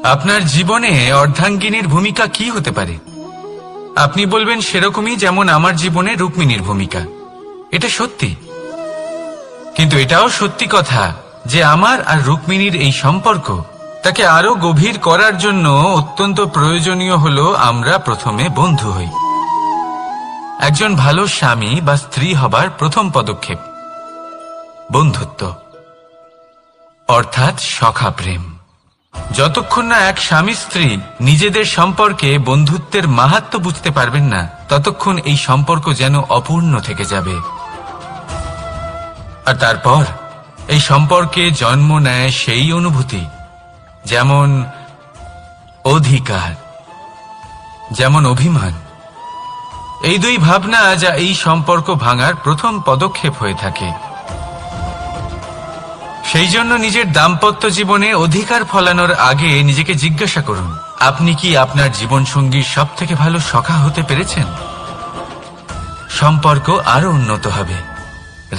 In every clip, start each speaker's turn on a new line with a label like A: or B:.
A: আপনার জীবনে অর্ধাঙ্গিনীর ভূমিকা কি হতে পারে? আপনি বলবেন সেরকমই যেমন আমার জীবনে রুক্মিণীর ভূমিকা। এটা সত্যি, কিন্তু এটাও সত্যি কথা যে আমার আর রুক্মিণীর এই সম্পর্ক তাকে আরো গভীর করার জন্য অত্যন্ত প্রয়োজনীয় হলো আমরা প্রথমে বন্ধু হই। একজন ভালো স্বামী বা স্ত্রী হবার প্রথম পদক্ষেপ বন্ধুত্ব, অর্থাৎ সখা প্রেম। যতক্ষণ না এক স্বামী স্ত্রী নিজেদের সম্পর্কে বন্ধুত্বের মাহাত্ম্য বুঝতে পারবেন না, ততক্ষণ এই সম্পর্ক যেন অপূর্ণ থেকে যাবে। আর তারপর এই সম্পর্কে জন্ম নেয় সেই অনুভূতি, যেমন অধিকার, যেমন অভিমান। এই দুই ভাবনা যা এই সম্পর্ক ভাঙার প্রথম পদক্ষেপ হয়ে থাকে। সেই জন্য নিজের দাম্পত্য জীবনে অধিকার ফলানোর আগে নিজেকে জিজ্ঞাসা করুন, আপনি কি আপনার জীবনসঙ্গীর সব থেকে ভালো সখা হতে পেরেছেন? সম্পর্ক আরো উন্নত হবে।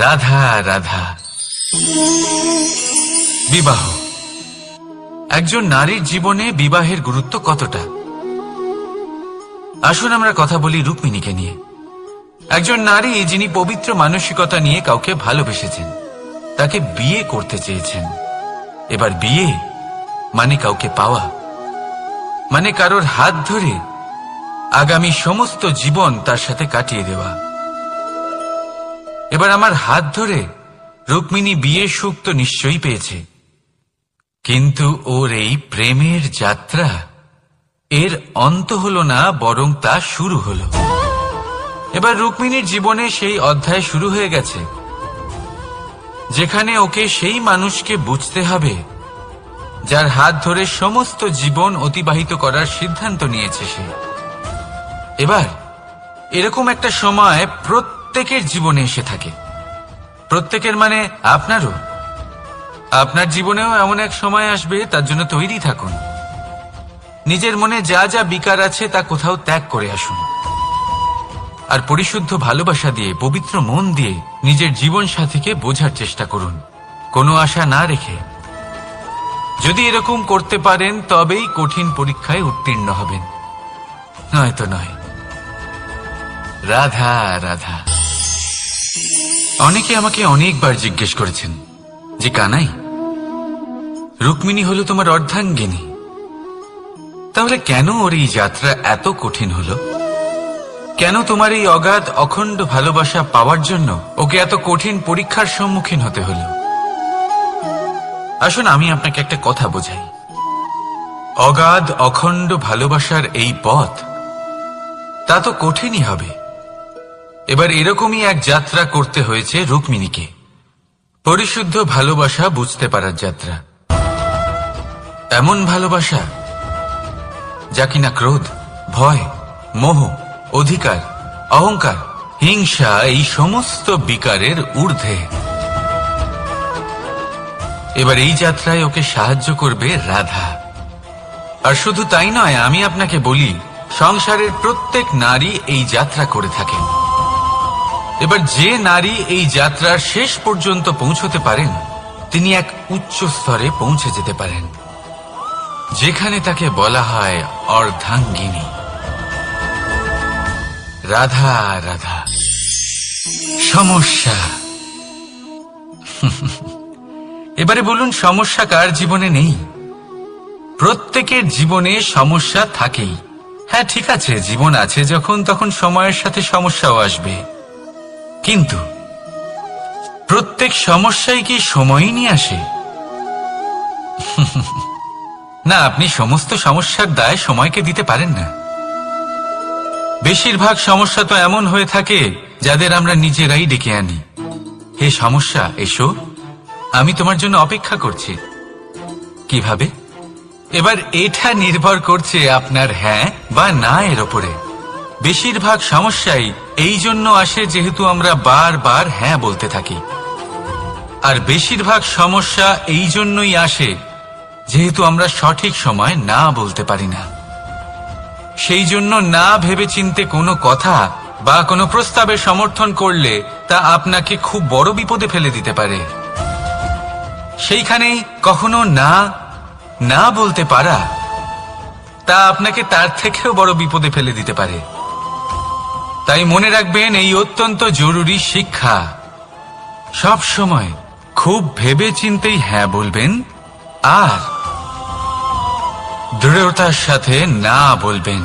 A: রাধা রাধা। বিবাহ। একজন নারীর জীবনে বিবাহের গুরুত্ব কতটা? আসুন আমরা কথা বলি রুক্মিণীকে নিয়ে। একজন নারী যিনি পবিত্র মানসিকতা নিয়ে কাউকে ভালোবেসেছেন, তাকে বিয়ে করতে চেয়েছেন। এবার বিয়ে মানে কাউকে পাওয়া, মানে কারোর হাত ধরে আগামী সমস্ত জীবন তার সাথে কাটিয়ে দেওয়া। এবার আমার হাত ধরে রুক্মিণী বিয়ের সুখ তো নিশ্চয়ই পেয়েছে, কিন্তু ওর এই প্রেমের যাত্রা এর অন্ত হলো না, বরং তা শুরু হলো। এবার রুক্মিণীর জীবনে সেই অধ্যায় শুরু হয়ে গেছে যেখানে ওকে সেই মানুষকে বুঝতে হবে যার হাত ধরে সমস্ত জীবন অতিবাহিত করার সিদ্ধান্ত নিয়েছে সে। এবার এরকম একটা সময় প্রত্যেকের জীবনে এসে থাকে। প্রত্যেকের মানে আপনারও। আপনার জীবনেও এমন এক সময় আসবে, তার জন্য তৈরি থাকুন। নিজের মনে যা যা বিকার আছে তা কোথাও ত্যাগ করে আসুন, আর পরিশুদ্ধ ভালোবাসা দিয়ে, পবিত্র মন দিয়ে নিজের জীবন সাথীকে বোঝার চেষ্টা করুন, কোনো আশা না রেখে। যদি এরকম করতে পারেন তবেই কঠিন পরীক্ষায় উত্তীর্ণ হবেন, নয়তো নয়। রাধা রাধা। অনেকে আমাকে অনেকবার জিজ্ঞেস করেছেন যে কানাই, রুক্মিণী হলো তোমার অর্ধাঙ্গিনী, তাহলে কেন ওর এই যাত্রা এত কঠিন হলো? কেন তোমার এই অগাধ অখণ্ড ভালোবাসা পাওয়ার জন্য ওকে এত কঠিন পরীক্ষার সম্মুখীন হতে হলো? আসুন আমি আপনাকে একটা কথা বোঝাই। অগাধ অখণ্ড ভালোবাসার এই পথ তা তো কঠিনই হবে। এবার এরকমই এক যাত্রা করতে হয়েছে রুক্মিণীকে, পরিশুদ্ধ ভালোবাসা বুঝতে পারার যাত্রা। এমন ভালোবাসা যা কিনা ক্রোধ, ভয়, মোহ, অধিকার, অহংকার, হিংসা এই সমস্ত বিকারের ঊর্ধ্বে। এবার এই যাত্রায় ওকে সাহায্য করবে রাধা। আর শুধু তাই নয়, আমি আপনাকে বলি, সংসারের প্রত্যেক নারী এই যাত্রা করে থাকেন। এবার যে নারী এই যাত্রার শেষ পর্যন্ত পৌঁছতে পারেন, তিনি এক উচ্চ স্তরে পৌঁছে যেতে পারেন, যেখানে তাকে বলা হয় অর্ধাঙ্গিনী। রাধা রাধা। সমস্যা। এবারে বলুন, সমস্যা কার জীবনে নেই? প্রত্যেকের জীবনে সমস্যা থাকেই। হ্যাঁ ঠিক আছে, জীবন আছে যখন, তখন সময়ের সাথে সমস্যাও আসবে, কিন্তু প্রত্যেক সমস্যাই কি সময়ই নিয়ে আসে? না, আপনি সমস্ত সমস্যার দায় সময়কে দিতে পারেন না। বেশিরভাগ সমস্যা তো এমন হয়ে থাকে যাদের আমরা নিজেরাই ডেকে আনি। হে সমস্যা, এসো, আমি তোমার জন্য অপেক্ষা করছি। কিভাবে? এবার এটা নির্ভর করছে আপনার হ্যাঁ বা না এর ওপরে। বেশিরভাগ সমস্যাই এই জন্য আসে যেহেতু আমরা বারবার হ্যাঁ বলতে থাকি, আর বেশিরভাগ সমস্যা এই জন্যই আসে যেহেতু আমরা সঠিক সময় না বলতে পারি না। সেই জন্য না ভেবে চিন্তে কোনো কথা বা কোনো প্রস্তাবে সমর্থন করলে তা আপনাকে খুব বড় বিপদে ফেলে দিতে পারে। সেইখানেই কখনো না না বলতে পারা তা আপনাকে তার থেকেও বড় বিপদে ফেলে দিতে পারে। তাই মনে রাখবেন এই অত্যন্ত জরুরি শিক্ষা, সব সময় খুব ভেবে চিন্তেই হ্যাঁ বলবেন আর দৃঢ়তার সাথে না বলবেন।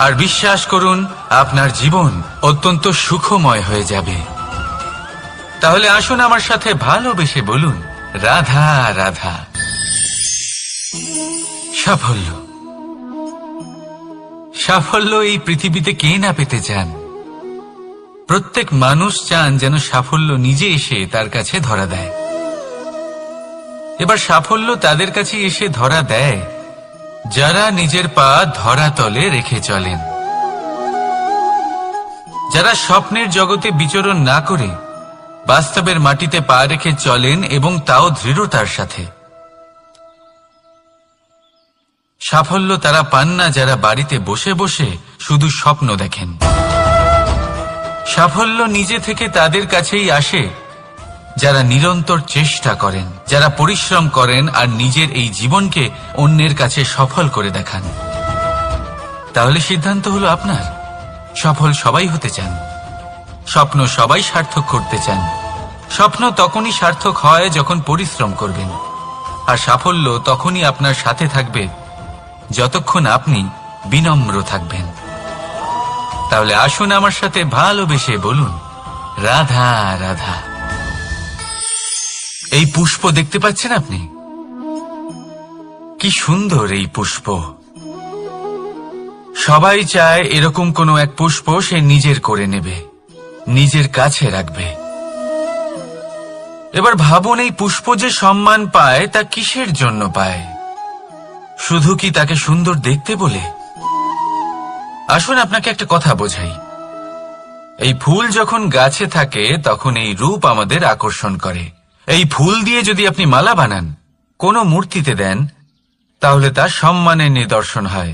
A: আর বিশ্বাস করুন, আপনার জীবন অত্যন্ত সুখময় হয়ে যাবে। তাহলে আসুন আমার সাথে ভালোবেসে বলুন, রাধা রাধা। সাফল্য, সাফল্য এই পৃথিবীতে কে না পেতে চান? প্রত্যেক মানুষ চান যেন সাফল্য নিজে এসে তার কাছে ধরা দেয়। এবার সাফল্য তাদের কাছে এসে ধরা দেয় যারা নিজের পা ধরাতলে রেখে চলেন, যারা স্বপ্নের জগতে বিচরণ না করে বাস্তবের মাটিতে পা রেখে চলেন এবং তাও দৃঢ়তার সাথে। সাফল্য তারা পান না যারা বাড়িতে বসে বসে শুধু স্বপ্ন দেখেন। সাফল্য নিজে থেকে তাদের কাছেই আসে যারা নিরন্তর চেষ্টা করেন, যারা পরিশ্রম করেন আর নিজের এই জীবনকে অন্যের কাছে সফল করে দেখান। তাহলে সিদ্ধান্ত হলো আপনার। সফল সবাই হতে চান, স্বপ্ন সবাই সার্থক করতে চান। স্বপ্ন তখনই সার্থক হয় যখন পরিশ্রম করবেন, আর সাফল্য তখনই আপনার সাথে থাকবে যতক্ষণ আপনি বিনম্র থাকবেন। তাহলে আসুন আমার সাথে ভালোবেসে বলুন, রাধা রাধা। এই পুষ্প দেখতে পাচ্ছেন আপনি? কি সুন্দর এই পুষ্প। সবাই চায় এরকম কোনো এক পুষ্প সে নিজের করে নেবে, নিজের কাছে রাখবে। এবার ভাবুন, এই পুষ্প যে সম্মান পায় তা কিসের জন্য পায়? শুধু কি তাকে সুন্দর দেখতে বলে? আসুন আপনাকে একটা কথা বোঝাই। এই ফুল যখন গাছে থাকে তখন এই রূপ আমাদের আকর্ষণ করে। এই ফুল দিয়ে যদি আপনি মালা বানান, কোনো মূর্তিতে দেন, তাহলে তা সম্মানের নিদর্শন হয়।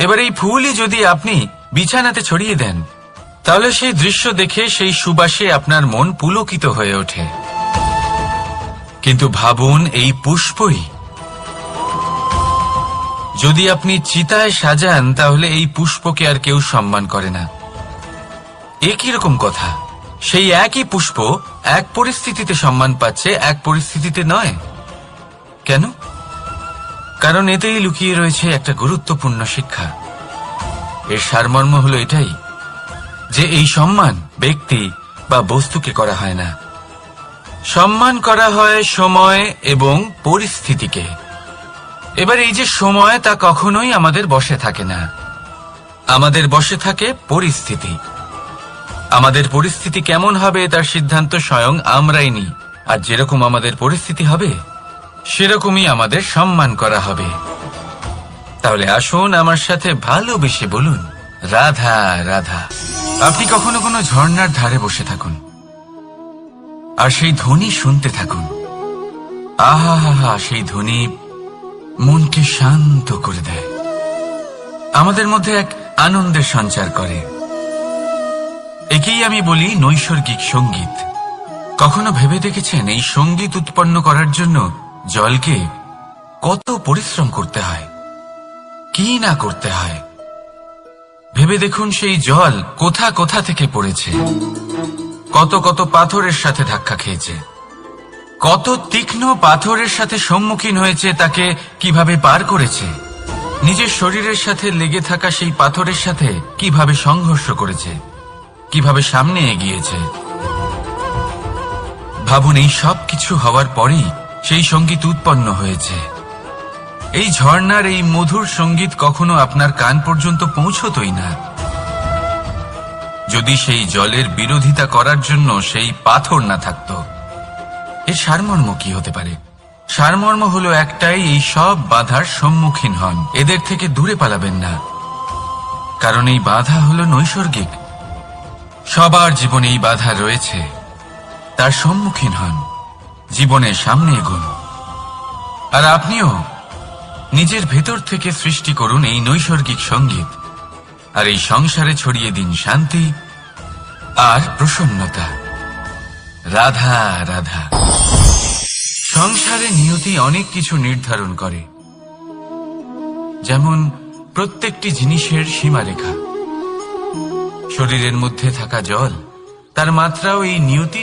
A: এবার এই ফুলই যদি আপনি বিছানাতে ছড়িয়ে দেন, তাহলে সেই দৃশ্য দেখে সেই সুবাসে আপনার মন পুলকিত হয়ে ওঠে। কিন্তু ভাবুন, এই পুষ্পই যদি আপনি চিতায় সাজান, তাহলে এই পুষ্পকে আর কেউ সম্মান করে না। এ কিরকম কথা? সেই একই পুষ্প এক পরিস্থিতিতে সম্মান পাচ্ছে, এক পরিস্থিতিতে নয়। কেন? কারণ এতেই লুকিয়ে রয়েছে একটা গুরুত্বপূর্ণ শিক্ষা। এর সারমর্ম হলো এটাই যে এই সম্মান ব্যক্তি বা বস্তুকে করা হয় না, সম্মান করা হয় সময় এবং পরিস্থিতিকে। এবার এই যে সময়, তা কখনোই আমাদের বশে থাকে না। আমাদের বশে থাকে পরিস্থিতি। আমাদের পরিস্থিতি কেমন হবে তার সিদ্ধান্ত স্বয়ং আমরাই নিই। আর যেরকম আমাদের পরিস্থিতি হবে সেরকমই আমাদের সম্মান করা হবে। তাহলে আসুন আমার সাথে ভালোবেসে বলুন, রাধা রাধা। আপনি কখনো কোনো ঝর্ণার ধারে বসে থাকুন আর সেই ধ্বনি শুনতে থাকুন। আহা হা হা, সেই ধ্বনি মনকে শান্ত করে দেয়, আমাদের মধ্যে এক আনন্দের সঞ্চার করে। একেই আমি বলি নৈসর্গিক সঙ্গীত। কখনো ভেবে দেখেছেন এই সঙ্গীত উৎপন্ন করার জন্য জলকে কত পরিশ্রম করতে হয়, কি না করতে হয়? ভেবে দেখুন, সেই জল কোথা কোথা থেকে পড়েছে, কত কত পাথরের সাথে ধাক্কা খেয়েছে, কত তীক্ষ্ণ পাথরের সাথে সম্মুখীন হয়েছে, তাকে কিভাবে পার করেছে, নিজের শরীরের সাথে লেগে থাকা সেই পাথরের সাথে কিভাবে সংঘর্ষ করেছে, কিভাবে সামনে এগিয়েছে। ভাবুন, এই সব কিছু হওয়ার পরেই সেই সঙ্গীত উৎপন্ন হয়েছে। এই ঝর্ণার এই মধুর সঙ্গীত কখনো আপনার কান পর্যন্ত পৌঁছতই না যদি সেই জলের বিরোধিতা করার জন্য সেই পাথর না থাকত। এর সারমর্ম কি হতে পারে? সারমর্ম হলো একটাই, এই সব বাধার সম্মুখীন হন, এদের থেকে দূরে পালাবেন না। কারণ এই বাধা হলো নৈসর্গিক, সবার জীবনে এই বাধা রয়েছে। তার সম্মুখীন হন, জীবনের সামনে এগোন। আর আপনিও নিজের ভেতর থেকে সৃষ্টি করুন এই নৈসর্গিক সঙ্গীত, আর এই সংসারে ছড়িয়ে দিন শান্তি আর প্রসন্নতা। রাধা রাধা। সংসারে নিয়তি অনেক কিছু নির্ধারণ করে, যেমন প্রত্যেকটি জিনিসের সীমারেখা। শরীরের মধ্যে থাকা জল, তার মাত্রাও এই নিয়তি